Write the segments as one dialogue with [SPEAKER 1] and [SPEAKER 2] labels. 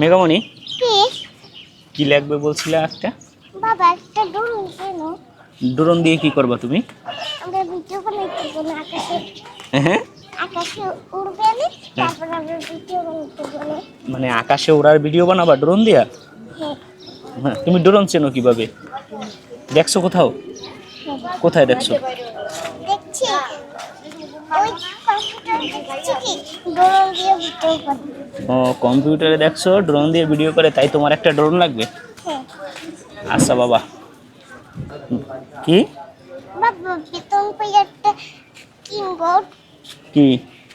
[SPEAKER 1] মেঘামণি কি লাগবে বলছিলে একটা?
[SPEAKER 2] বাবা একটা ড্রোন কেন?
[SPEAKER 1] ড্রোন দিয়ে কি করবা তুমি?
[SPEAKER 2] আমরা ভিডিও বানাইতে বলে আকাশে
[SPEAKER 1] হ্যাঁ
[SPEAKER 2] আকাশে উড়বে না, তারপর আমরা ভিডিও বানাইতে বলে।
[SPEAKER 1] মানে আকাশে ওড়ার ভিডিও বানাবা ড্রোন দিয়া?
[SPEAKER 2] হ্যাঁ
[SPEAKER 1] হ্যাঁ, তুমি ড্রোন চেনো কিভাবে? দেখছো কোথাও? কোথায় দেখছো?
[SPEAKER 2] দেখছি ওই কম্পিউটার দেখছি কি ড্রোন দিয়ে ভিডিও করে।
[SPEAKER 1] ও কম্পিউটারে দেখছো ড্রোন দিয়ে ভিডিও করে, তাই তোমার একটা ড্রোন লাগবে?
[SPEAKER 2] হ্যাঁ
[SPEAKER 1] আচ্ছা বাবা। কি
[SPEAKER 2] বাবা বেতন পাই একটা কিনবো
[SPEAKER 1] কি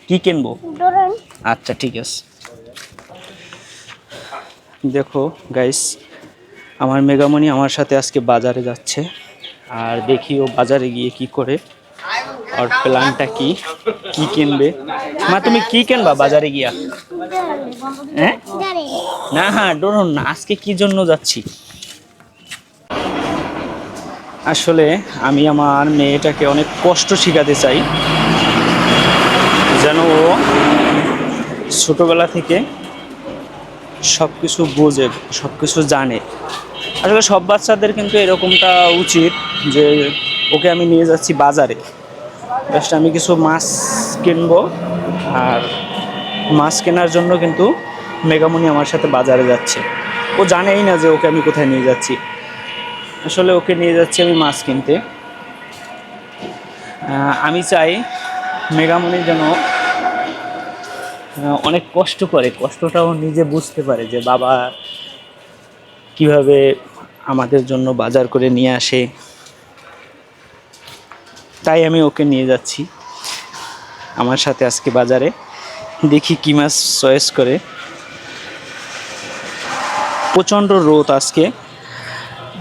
[SPEAKER 1] কি কিনবো?
[SPEAKER 2] ড্রোন।
[SPEAKER 1] আচ্ছা ঠিক আছে। দেখো গাইস, আমার মেঘামণি আমার সাথে আজকে বাজারে যাচ্ছে, আর দেখি ও বাজারে গিয়ে কি করে, আর প্ল্যানটা কি কি কিনবে। মা তুমি কি কিনবা বাজারে গিয়া? হ্যাঁ না হ্যাঁ ডরুন না, আজকে কি জন্য যাচ্ছি? আসলে আমি আমার মেয়েটাকে অনেক কষ্ট শেখাতে চাই, যেন ও ছোটবেলা থেকে সব কিছু বোঝে, সব কিছু জানে। আসলে সব বাচ্চাদের কিন্তু এরকমটা উচিত, যে ওকে আমি নিয়ে যাচ্ছি বাজারে, জাস্ট আমি কিছু মাছ কিনবো, আর মাছ কেনার জন্য কিন্তু মেঘামণি আমার সাথে বাজারে যাচ্ছে। ও জানেই না যে ওকে আমি কোথায় নিয়ে যাচ্ছি। আসলে ওকে নিয়ে যাচ্ছি আমি মাছ কিনতে। আমি চাই মেঘামণি যেন অনেক কষ্ট করে, কষ্টটাও নিজে বুঝতে পারে, যে বাবা কিভাবে আমাদের জন্য বাজার করে নিয়ে আসে। তাই আমি ওকে নিয়ে যাচ্ছি আমার সাথে আজকে বাজারে। দেখি কি মাছ চয়েস করে। প্রচণ্ড রোদ আজকে,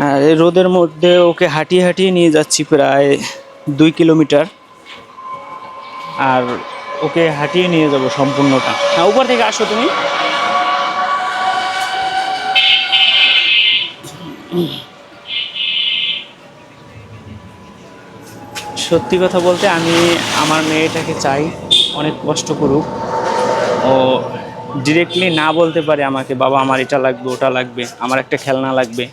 [SPEAKER 1] আর এই রোদের মধ্যে ওকে হাঁটিয়ে হাঁটিয়ে নিয়ে যাচ্ছি প্রায় 2 কিলোমিটার, আর ওকে হাঁটিয়ে নিয়ে যাব সম্পূর্ণটা। হ্যাঁ উপর থেকে আসো তুমি। সত্যি কথা বলতে আমি আমার মেয়েটাকে চাই অনেক কষ্ট করুক। ও ডিরেক্টলি না বলতে পারে আমাকে, বাবা আমার এটা লাগবে, ওটা লাগবে, আমার একটা খেলনা লাগবে।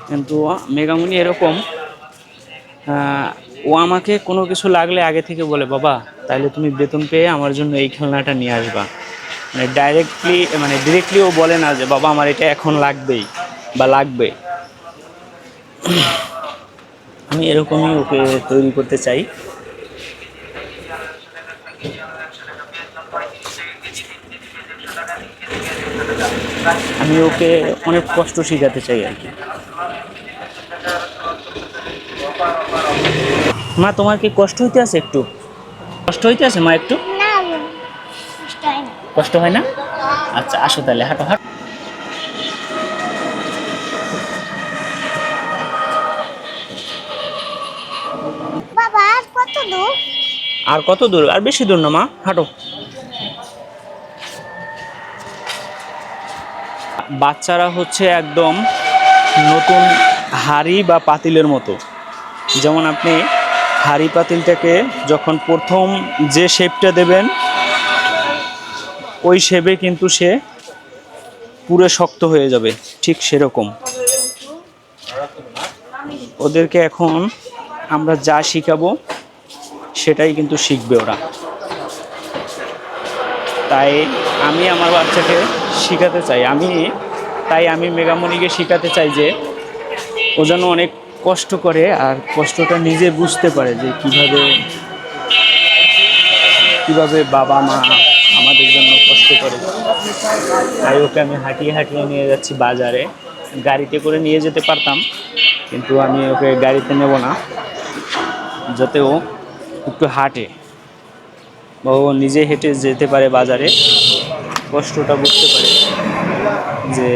[SPEAKER 1] কিন্তু মেঘামণি এরকম, ও আমাকে কোনো কিছু লাগলে আগে থেকে বলে, বাবা তাহলে তুমি বেতন পেয়ে আমার জন্য এই খেলনাটা নিয়ে আসবা। মানে ডিরেক্টলি ও বলে না যে বাবা আমার এটা এখন লাগবেই বা লাগবে। আমি এরকমই ওকে তৈরি করতে চাই। আমি ওকে অনেক কষ্ট শেখাতে চাই আর কি। মা তোমার কি কষ্ট হইতে আছে? একটু কষ্ট হইতে আছে মা? একটু
[SPEAKER 2] না কষ্ট হয় না।
[SPEAKER 1] কষ্ট হয় না? আচ্ছা আসো তাহলে, হাঁটো হাঁটো।
[SPEAKER 2] বাবা আর কত দূর?
[SPEAKER 1] আর কত দূর? আর বেশি দূর না মা, হাঁটো। বাচ্চারা হচ্ছে একদম নতুন হাঁড়ি বা পাতিলের মতো। যেমন আপনি হাঁড়ি পাতিলটাকে যখন প্রথম যে শেপটা দেবেন, ওই শেপে কিন্তু সে পুরো শক্ত হয়ে যাবে, ঠিক সেরকম ওদেরকে এখন আমরা যা শিখাবো সেটাই কিন্তু শিখবে ওরা। তাই আমি আমার বাচ্চাকে শেখাতে চাই, তাই আমি মেঘামণিকে শেখাতে চাই যে ও যেন অনেক কষ্ট করে, আর কষ্টটা নিজে বুঝতে পারে, যে কিভাবে বাবা মা আমাদের জন্য কষ্ট করে। তাই ওকে আমি হাঁটিয়ে হাঁটিয়ে নিয়ে যাচ্ছি বাজারে। গাড়িতে করে নিয়ে যেতে পারতাম, কিন্তু আমি ওকে গাড়িতে নেব না, যাতে ও একটু হাঁটে বা ও নিজে হেঁটে যেতে পারে বাজারে, কষ্টটা বুঝতে পারে যে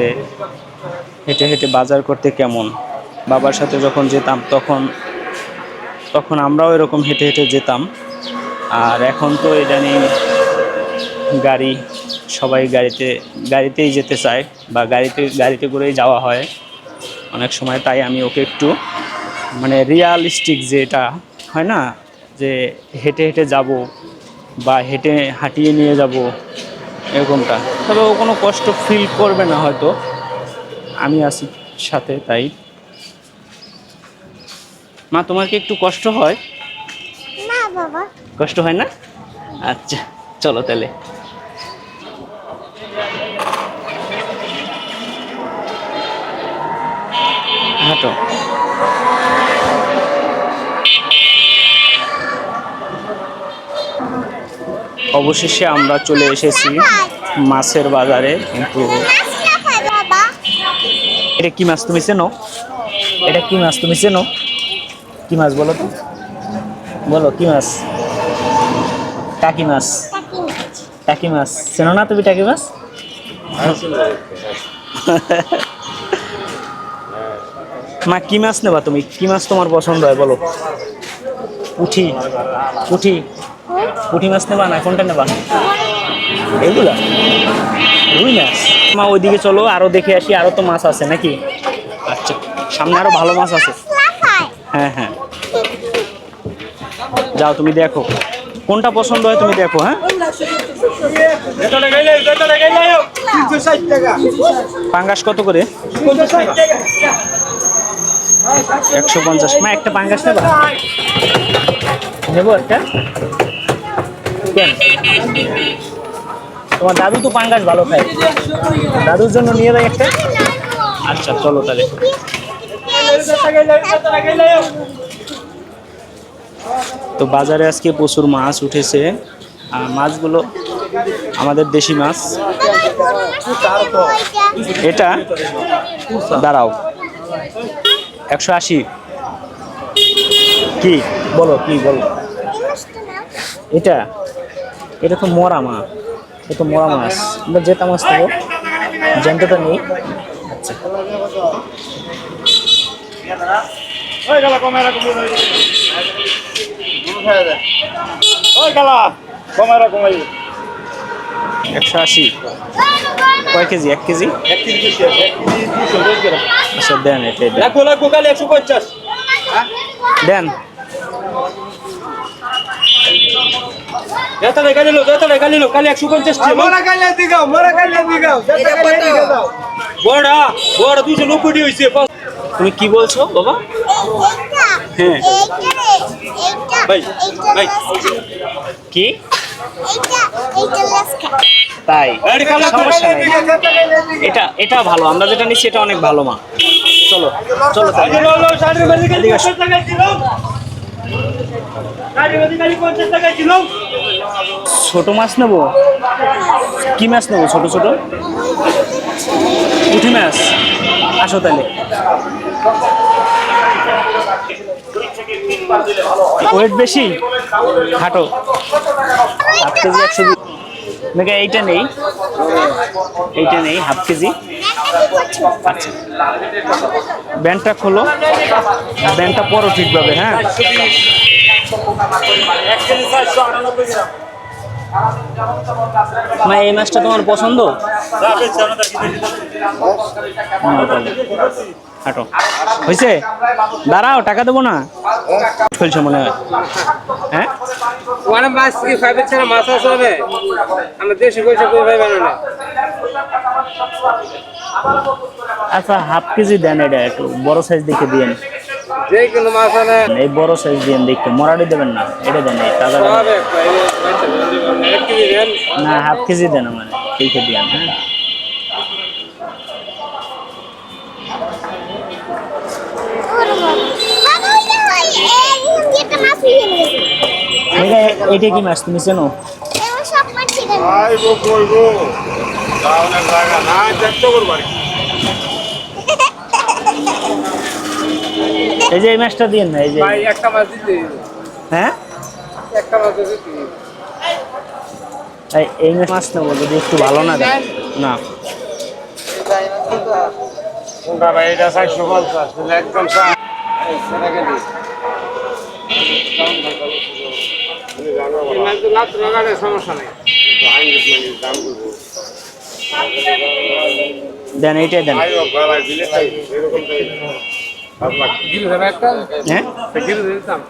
[SPEAKER 1] হেঁটে হেঁটে বাজার করতে কেমন। বাবার সাথে যখন যেতাম তখন আমরাও এরকম হেঁটে হেঁটে যেতাম। আর এখন তো ইদানিং গাড়ি, সবাই গাড়িতেই যেতে চায়, বা গাড়িতে করেই যাওয়া হয় অনেক সময়। তাই আমি ওকে একটু মানে রিয়ালিস্টিক, যেটা হয় না যে হেঁটে হেঁটে যাব বা হাঁটিয়ে নিয়ে যাব, এরকমটা। তবে ও কোনো কষ্ট ফিল করবে না হয়তো, আমি আছি সাথে তাই। মা তোমার কি একটু কষ্ট হয়?
[SPEAKER 2] না বাবা।
[SPEAKER 1] কষ্ট হয় না? আচ্ছা চলো তাহলে। হাঁটো। অবশেষে আমরা চলে এসেছি মাছের বাজারে, কিন্তু
[SPEAKER 2] মাছ না খায় বাবা।
[SPEAKER 1] এটা কি মাছ তুমি চেনো? এটা কি মাছ তুমি চেনো? কি মাছ বলো তো, বলো কি মাছ? টাকি মাছ।
[SPEAKER 2] টাকি মাছ।
[SPEAKER 1] টাকি মাছ চেনো না তুমি? টাকি মাছ মা কি মাছ নেবা তুমি? কি মাছ তোমার পছন্দ হয় বলো? পুঁঠি। পুঁঠি। পুঁঠি মাছ নেবা না কোনটা নেবা? এগুলা রুই মাছ। মা ওইদিকে চলো, আরো দেখে আসি, আরো তো মাছ আছে নাকি? আচ্ছা সামনে আরো ভালো মাছ আছে।
[SPEAKER 2] না খায়।
[SPEAKER 1] হ্যাঁ হ্যাঁ, যাও তুমি দেখো কোনটা পছন্দ হয়, তুমি দেখো। হ্যাঁ, পাঙ্গাস কত করে? 150। মা একটা পাঙ্গাস নেবা? নেবো একটা। কেন? তোমার দাদু তো পাঙ্গাস ভালো খায়, দাদুর জন্য নিয়ে যাই একটা। আচ্ছা চলো তাহলে। তো বাজারে আজকে প্রচুর মাছ উঠেছে, আর মাছগুলো আমাদের দেশি মাছ। এটা দাঁড়াও, 180। কি বলো, কি বলো? এটা এটা তো মরা মাছ, এটা তো মরা মাছ। আমরা জেতা মাছ নেবো, জ্যান্তটা নেই। আচ্ছা
[SPEAKER 3] কমাই
[SPEAKER 1] 180। কয় কেজি? 1 কেজি। আচ্ছা দেন, এটাই দেন।
[SPEAKER 3] লাগবো কালে 150।
[SPEAKER 1] দেন।
[SPEAKER 3] যেটা গালি লো কালে 150 ছিল। মোরা গালি দিগাও বড়া 290 টি হইছে।
[SPEAKER 1] তুমি কি বলছো বাবা? হ্যাঁ।
[SPEAKER 3] ভাই ভাই
[SPEAKER 1] কি তাই? সমস্যা নাই, এটা এটা ভালো, আমরা যেটা নিচ্ছি এটা অনেক ভালো মা। চলো চলো তাহলে। এদিকে আসো। ছোট মাছ নেবো? কি মাছ নেবো? ছোট ছোট পুঁটি মাছ। আসো তাহলে। ওয়েট বেশি, হাঁটো। Half KG 120। দেখে এইটা নেই, এইটা নেই, হাফ কেজি। আচ্ছা ব্যান্ডটা খোলো, ব্যান্ডটা পরো ঠিকভাবে। হ্যাঁ, মা এই মাছটা তোমার পছন্দ? হাঁটো। হয়েছে? দাঁড়াও, টাকা দেবো না। ফেলছো মনে হয়। হ্যাঁ,
[SPEAKER 3] ওখানে মাছ কি ফাইভের ছাড়া মাছ আছে হবে? আমরা দেশি পয়সা করে পাইবে না।
[SPEAKER 1] আচ্ছা হাফ কেজি দেন, এটা একটু বড় সাইজ দেখে দিয়েন।
[SPEAKER 3] যে কোনো মাছ আনে
[SPEAKER 1] এই বড় সাইজ দিয়েন দেখতে, মরাটি দেবেন না, এটা দেন, এই তাজা দেন।
[SPEAKER 3] হবে 1 কেজি দেন।
[SPEAKER 1] না হাফ কেজি দেন, মানে দেখে দিয়েন। হ্যাঁ, এইটা কি মাছ তুমি চেনো?
[SPEAKER 3] আইবো কইবো দাওনের জায়গা না দেখতে করব আর কি।
[SPEAKER 1] এই যে এই মাছটা দিন না, এই যে।
[SPEAKER 3] ভাই একটা মাছ দিতে।
[SPEAKER 1] হ্যাঁ,
[SPEAKER 3] একটা মাছ দিতে।
[SPEAKER 1] এই মাছ নেবো যদি একটু ভালো না দেন। না
[SPEAKER 3] কোনটা ভাই? এটা 450 একদম সমস্যা নেই।
[SPEAKER 1] দেন, এইটাই দেন।
[SPEAKER 3] একটা
[SPEAKER 1] হ্যাঁ,
[SPEAKER 3] গিরে দিতাম।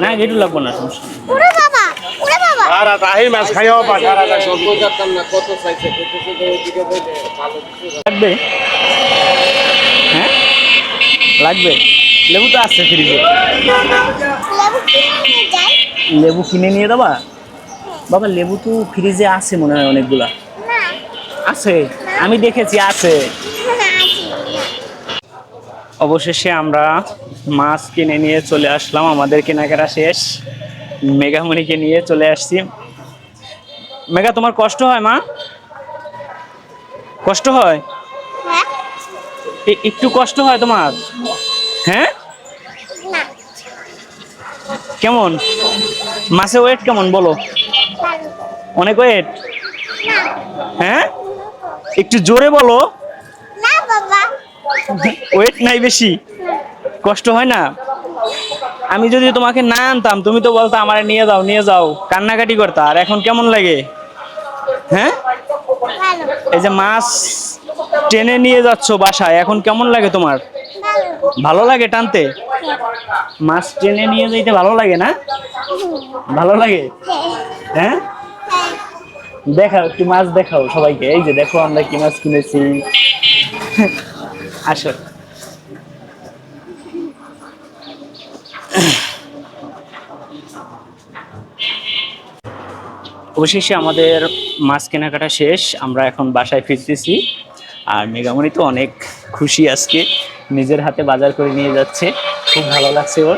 [SPEAKER 1] না গেটু লাগবো না, সমস্যা নেই।
[SPEAKER 2] ওরে বাবা, ওরে বাবা।
[SPEAKER 4] আর তাহি মাছ খাইও বাজার আর
[SPEAKER 3] বুঝতাম না কত চাইছে কত দিকে বইলে ভালো কিছু
[SPEAKER 1] লাগবে? হ্যাঁ লাগবে। লেবু তো আছে ফ্রিজে।
[SPEAKER 2] লেবু কিনে নিয়ে যাই।
[SPEAKER 1] লেবু কিনে নিয়ে দেবা? বাবা লেবু তো ফ্রিজে আছে মনে হয় অনেকগুলা।
[SPEAKER 2] না
[SPEAKER 1] আছে, আমি দেখেছি আছে। অবশেষে আমরা মাছ কিনে নিয়ে চলে আসলাম, আমাদের কেনাকাটা শেষ। মেঘামণিকে নিয়ে চলে আসছি। মেঘা তোমার কষ্ট হয় মা? কষ্ট হয়?
[SPEAKER 2] হ্যাঁ
[SPEAKER 1] একটু কষ্ট হয় তোমার? হ্যাঁ
[SPEAKER 2] না
[SPEAKER 1] কেমন? মাছের ওয়েট কেমন বলো?
[SPEAKER 2] ভালো
[SPEAKER 1] অনেক ওয়েট?
[SPEAKER 2] না
[SPEAKER 1] হ্যাঁ একটু জোরে বলো।
[SPEAKER 2] না বাবা
[SPEAKER 1] ওয়েট নাই বেশি? কষ্ট হয় না? আমি যদি তোমাকে না আনতাম তুমি তো বলতো আমারে নিয়ে যাও নিয়ে যাও, কান্নাকাটি করতা। আর এখন কেমন লাগে? হ্যাঁ
[SPEAKER 2] ভালো
[SPEAKER 1] এই যে মাছ টেনে নিয়ে যাচ্ছ বাসায়, এখন কেমন লাগে তোমার?
[SPEAKER 2] ভালো
[SPEAKER 1] ভালো লাগে টানতে? মাছ টেনে নিয়ে যাইতে ভালো লাগে না? ভালো লাগে? হ্যাঁ দেখাও একটু মাছ দেখাও সবাইকে, এই যে দেখো আমরা কি মাছ কিনেছি। আসো। অবশেষে আমাদের মাছ কেনাকাটা শেষ, আমরা এখন বাসায় ফিরতেছি। আর মেঘামণি তো অনেক খুশি আজকে, নিজের হাতে বাজার করে নিয়ে যাচ্ছে, খুব ভালো লাগছে ওর।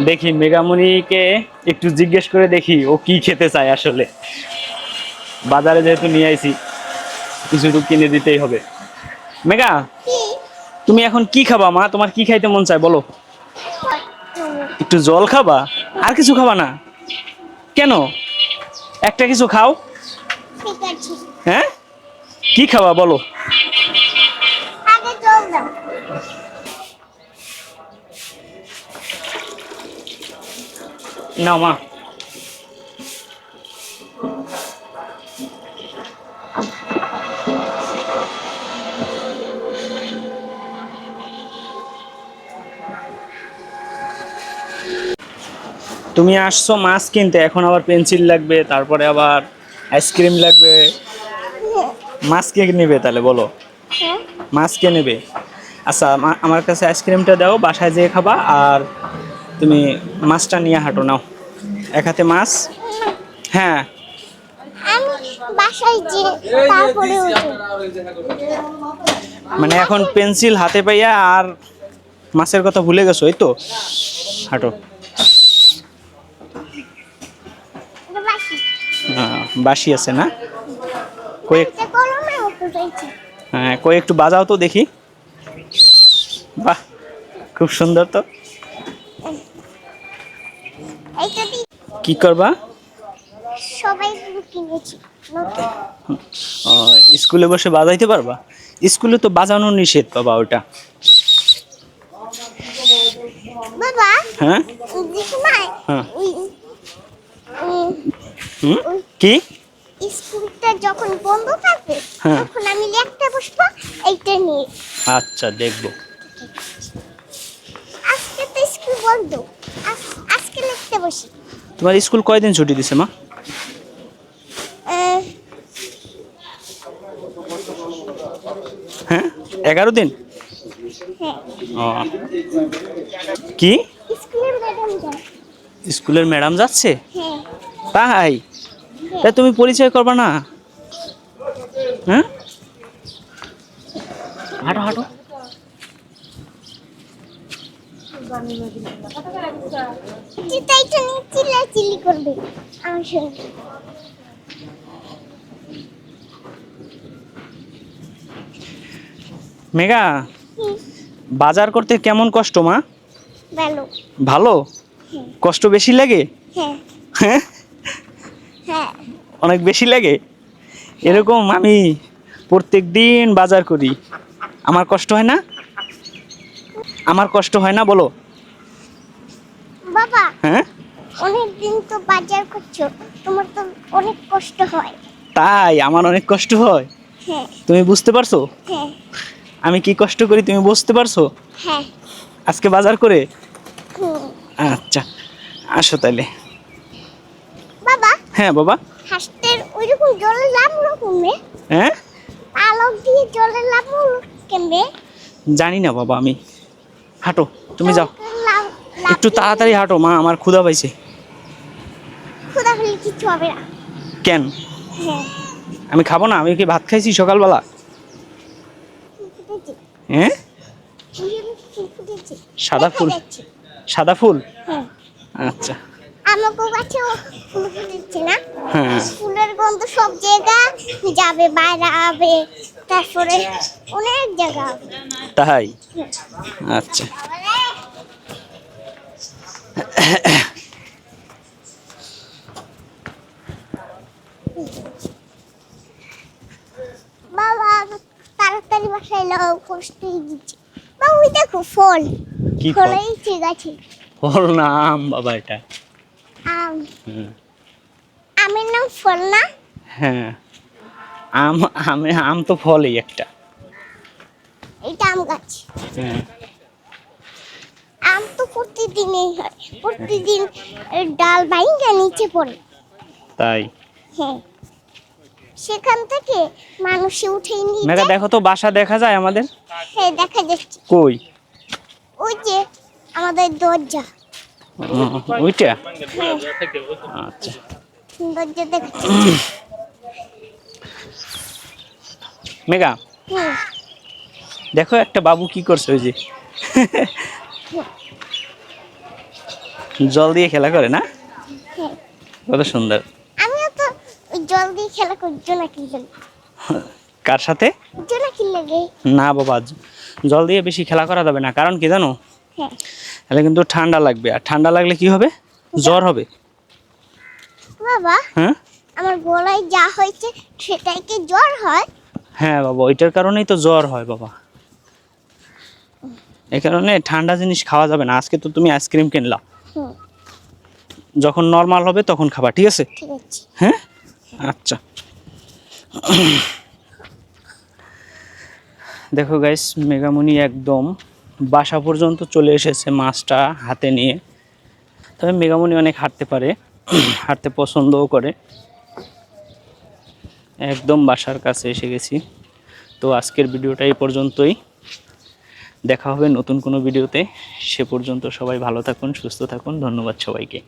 [SPEAKER 1] দেখি মেঘামণিকে একটু জিজ্ঞেস করে দেখি ও কি খেতে চায় আসলে। বাজারে যেহেতু নিয়ে আইছি কিছু তো কিনে দিতেই হবে। মেঘা
[SPEAKER 2] কি
[SPEAKER 1] তুমি এখন কি খাবা মা? তোমার কি খাইতে মন চায় বলো? একটু জল খাবা? আর কিছু খাবা না? কেন? একটা কিছু খাও।
[SPEAKER 2] ঠিক আছে
[SPEAKER 1] হ্যাঁ কি খাবা বলো?
[SPEAKER 2] আগে জল দাও
[SPEAKER 1] নাও মা। তুমি আসছো মাছ কিনতে, এখন আবার পেন্সিল লাগবে, তারপরে আবার আইসক্রিম লাগবে। মাছ কে নেবে তাহলে বলো?
[SPEAKER 2] হ্যাঁ
[SPEAKER 1] মাছ কে নেবে? আচ্ছা আমার কাছে আইসক্রিমটা দাও, বাসায় যেয়ে খাবা। আর তুমি মাছটা নিয়ে হাঁটো, নাও এক হাতে মাছ। হ্যাঁ
[SPEAKER 2] আমি বাসায় যে তারপরে উঠি
[SPEAKER 1] মানে এখন পেন্সিল হাতে পাইয়া আর মাছের কথা ভুলে গেছো, এই তো? হাঁটো।
[SPEAKER 2] এটা বাসি
[SPEAKER 1] বাসি আছে না? কই
[SPEAKER 2] এটা কলমের মতো রয়েছে
[SPEAKER 1] হ্যাঁ কই একটু বাজাও তো দেখি। বাহ খুব সুন্দর তো।
[SPEAKER 2] এইটা দিয়ে
[SPEAKER 1] কি করবা?
[SPEAKER 2] সবাই কিনেছি নতুন
[SPEAKER 1] ও, স্কুলে বসে বাজাইতে পারবা? স্কুলে তো বাজানো নিষেধ বাবা ওটা।
[SPEAKER 2] বাবা
[SPEAKER 1] হ্যাঁ
[SPEAKER 2] দেখো না
[SPEAKER 1] হ্যাঁ
[SPEAKER 2] ওই-
[SPEAKER 1] হুম কি?
[SPEAKER 2] স্কুলটা যখন বন্ধ থাকবে
[SPEAKER 1] হ্যাঁ।
[SPEAKER 2] তখন আমি লিখতে বসবো এইটা নিয়ে
[SPEAKER 1] আচ্ছা দেখবো।
[SPEAKER 2] আজকে তো স্কুল বন্ধ আজকে লিখতে বসি
[SPEAKER 1] তোমার স্কুল কয়দিন ছুটি দিছে মা? হ্যাঁ 11 দিন।
[SPEAKER 2] হ্যাঁ
[SPEAKER 1] ও কি?
[SPEAKER 2] স্কুলের ম্যাডাম যায়
[SPEAKER 1] স্কুলের ম্যাডাম যাচ্ছে?
[SPEAKER 2] হ্যাঁ
[SPEAKER 1] তাই? তাই তুমি পরিচয় করবা না? হ্যাঁ হাঁটো হাঁটো।
[SPEAKER 2] চিতাইটা নিয়ে চিল্লাচিল্লি করবে আমার সঙ্গে
[SPEAKER 1] মেঘা বাজার করতে কেমন কষ্ট মা?
[SPEAKER 2] ভালো
[SPEAKER 1] ভালো? কষ্ট বেশি লাগে?
[SPEAKER 2] হ্যাঁ
[SPEAKER 1] হ্যাঁ
[SPEAKER 2] হ্যাঁ
[SPEAKER 1] অনেক বেশি লাগে। এরকম আমি প্রত্যেক দিন বাজার করি, আমার কষ্ট হয় না? আমার কষ্ট হয় না বলো?
[SPEAKER 2] বাবা
[SPEAKER 1] হ্যাঁ
[SPEAKER 2] অনেক দিন তো বাজার করছো, তোমার তো অনেক কষ্ট হয়।
[SPEAKER 1] তাই আমার অনেক কষ্ট হয়,
[SPEAKER 2] হ্যাঁ
[SPEAKER 1] তুমি বুঝতে পারছো?
[SPEAKER 2] হ্যাঁ
[SPEAKER 1] আমি কি কষ্ট করি তুমি বুঝতে পারছো
[SPEAKER 2] হ্যাঁ।
[SPEAKER 1] আজকে বাজার করে?
[SPEAKER 2] হুম।
[SPEAKER 1] আচ্ছা, আসো তাইলে।
[SPEAKER 2] বাবা,
[SPEAKER 1] হ্যাঁ বাবা।
[SPEAKER 2] হাঁসদের ওইরকম জলে লাভ রকমে,
[SPEAKER 1] হ্যাঁ,
[SPEAKER 2] আলোক দিয়ে জলে লাভ কেমবে?
[SPEAKER 1] জানি না বাবা আমি। হাঁটো, তুমি যাও, একটু তাড়াতাড়ি হাঁটো মা, আমার ক্ষুধা পাইছে।
[SPEAKER 2] ক্ষুধা হলে কিছু হবে না।
[SPEAKER 1] কেন?
[SPEAKER 2] হ্যাঁ।
[SPEAKER 1] আমি খাবো না? আমি কি ভাত খাইছি সকালবেলা?
[SPEAKER 2] ফুটেছে,
[SPEAKER 1] হ্যাঁ,
[SPEAKER 2] ফুল ফুটেছে,
[SPEAKER 1] সাদা
[SPEAKER 2] দেখা
[SPEAKER 1] ফুল?
[SPEAKER 2] যাচ্ছে।
[SPEAKER 1] সাদা ফুল?
[SPEAKER 2] হ্যাঁ,
[SPEAKER 1] আচ্ছা।
[SPEAKER 2] আমাকে কাছেও ফুল ফুটেছে না?
[SPEAKER 1] হ্যাঁ,
[SPEAKER 2] ফুলের গন্ধ সব জায়গা যাবে, বাইরে হবে, তারপরে অনেক জায়গা হবে।
[SPEAKER 1] তাই? আচ্ছা।
[SPEAKER 2] বাবা তাড়াতাড়ি বাসায় যাও, কষ্ট হয়ে গেছে। বাবা ওই দেখো ফল,
[SPEAKER 1] কি ফল?
[SPEAKER 2] ফল হয়েছে গাছে।
[SPEAKER 1] ফল না আম বাবা এটা।
[SPEAKER 2] আম,
[SPEAKER 1] হুম,
[SPEAKER 2] আমের নাম ফল না?
[SPEAKER 1] হ্যাঁ, আম। আম তো ফলই একটা।
[SPEAKER 2] এটা আম গাছ।
[SPEAKER 1] হ্যাঁ,
[SPEAKER 2] আম তো প্রতিদিনই হয়, প্রতিদিন এর ডাল ভাঙা নিচে পড়ে।
[SPEAKER 1] তাই?
[SPEAKER 2] হ্যাঁ, সেখান থেকে মানুষে উঠে নিয়ে
[SPEAKER 1] মেঘা
[SPEAKER 2] যায়।
[SPEAKER 1] দেখো তো বাসা দেখা যায় আমাদের?
[SPEAKER 2] হ্যাঁ দেখা যাচ্ছে,
[SPEAKER 1] কই?
[SPEAKER 2] ওই যে আমাদের দরজা।
[SPEAKER 1] ওইটা?
[SPEAKER 2] হ্যাঁ,
[SPEAKER 1] আচ্ছা।
[SPEAKER 2] দরজা দেখা যাচ্ছে।
[SPEAKER 1] মেঘা
[SPEAKER 2] হুম,
[SPEAKER 1] দেখো একটা বাবু কি করছে, ওই যে জল দিয়ে খেলা করে না?
[SPEAKER 2] হ্যাঁ।
[SPEAKER 1] কত সুন্দর।
[SPEAKER 2] আমিও তো ওই জল দিয়ে খেলা করি, জোনাকি লাগে।
[SPEAKER 1] কার সাথে?
[SPEAKER 2] জোনাকি লাগে।
[SPEAKER 1] না বাবা, জল দিয়ে বেশি খেলা করা যাবে না, কারণ কি জানো?
[SPEAKER 2] হ্যাঁ।
[SPEAKER 1] তাহলে কিন্তু ঠান্ডা লাগবে, আর ঠান্ডা লাগলে কি হবে? জ্বর হবে।
[SPEAKER 2] বাবা
[SPEAKER 1] হ্যাঁ
[SPEAKER 2] আমার গলায় যা হয়েছে সেটাই কি জ্বর হয়?
[SPEAKER 1] হ্যাঁ বাবা, ওইটার কারণেই তো জ্বর হয় বাবা। এই কারণে ঠান্ডা জিনিস খাওয়া যাবে না। আজকে তো তুমি আইসক্রিম কিনলা,
[SPEAKER 2] হুম,
[SPEAKER 1] যখন নর্মাল হবে তখন খাবা, ঠিক আছে?
[SPEAKER 2] ঠিক আছে।
[SPEAKER 1] হ্যাঁ, আচ্ছা। দেখো গাইস, মেঘামণি একদম বাসা পর্যন্ত চলে এসেছে মাছটা হাতে নিয়ে। তবে মেঘামণি অনেক হাঁটতে পারে, হাঁটতে পছন্দও করে। একদম বাসার কাছে এসে গেছি। তো আজকের ভিডিওটা এই পর্যন্তই। দেখা হবে নতুন কোনো ভিডিওতে। সে পর্যন্ত সবাই ভালো থাকুন, সুস্থ থাকুন। ধন্যবাদ সবাইকে।